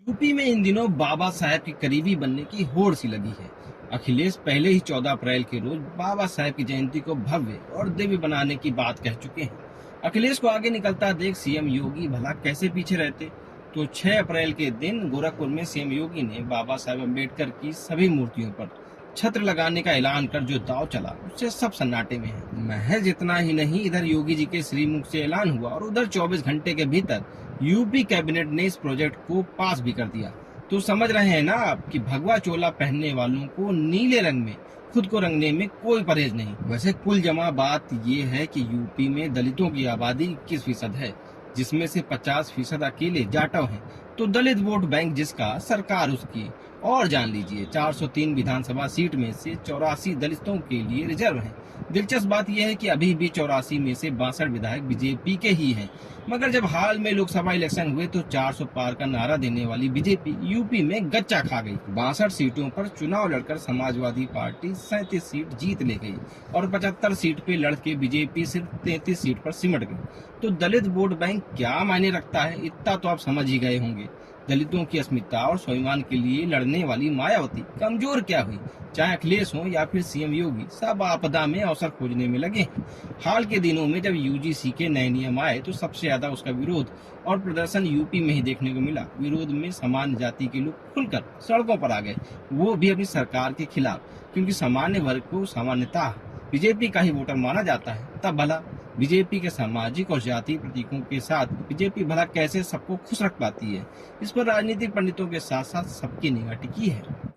UP में इन दिनों बाबा साहेब के करीबी बनने की होड़ सी लगी है। अखिलेश पहले ही 14 अप्रैल के रोज बाबा साहेब की जयंती को भव्य और दिव्य बनाने की बात कह चुके हैं। अखिलेश को आगे निकलता देख सीएम योगी भला कैसे पीछे रहते। तो 6 अप्रैल के दिन गोरखपुर में सीएम योगी ने बाबा साहेब अम्बेडकर की सभी मूर्तियों पर छत्र लगाने का ऐलान कर जो दाव चला उससे सब सन्नाटे में है। महज इतना ही नहीं, इधर योगी जी के श्रीमुख से ऐलान हुआ और उधर 24 घंटे के भीतर यूपी कैबिनेट ने इस प्रोजेक्ट को पास भी कर दिया। तो समझ रहे हैं ना आप कि भगवा चोला पहनने वालों को नीले रंग में खुद को रंगने में कोई परहेज नहीं। वैसे कुल जमा बात ये है कि यूपी में दलितों की आबादी 21% है, जिसमें से 50% अकेले जाटव हैं। तो दलित वोट बैंक जिसका, सरकार उसकी। और जान लीजिए 403 विधानसभा सीट में से 84 दलितों के लिए रिजर्व हैं। दिलचस्प बात यह है कि अभी भी 84 में से 62 विधायक बीजेपी के ही हैं। मगर जब हाल में लोकसभा इलेक्शन हुए तो 400 पार का नारा देने वाली बीजेपी यूपी में गच्चा खा गई। 62 सीटों पर चुनाव लड़कर समाजवादी पार्टी 37 सीट जीत ले गई और 75 सीट पे लड़के बीजेपी सिर्फ 33 सीट पर सिमट गई। तो दलित वोट बैंक क्या मायने रखता है, इतना तो आप समझ ही गए होंगे। दलितों की अस्मिता और स्वाभिमान के लिए लड़ने वाली मायावती कमजोर क्या हुई। चाहे अखिलेश हो या फिर सीएम योगी, सब आपदा में अवसर खोजने में लगे हैं। हाल के दिनों में जब यूजीसी के नए नियम आए तो सबसे ज्यादा उसका विरोध और प्रदर्शन यूपी में ही देखने को मिला। विरोध में सामान्य जाति के लोग खुलकर सड़कों पर आ गए, वो भी अपनी सरकार के खिलाफ, क्योंकि सामान्य वर्ग को सामान्यतः बीजेपी का ही वोटर माना जाता है। तब भला बीजेपी के सामाजिक और जातीय प्रतीकों के साथ बीजेपी भला कैसे सबको खुश रख पाती है, इस पर राजनीतिक पंडितों के साथ साथ सबकी निगाह टिकी है।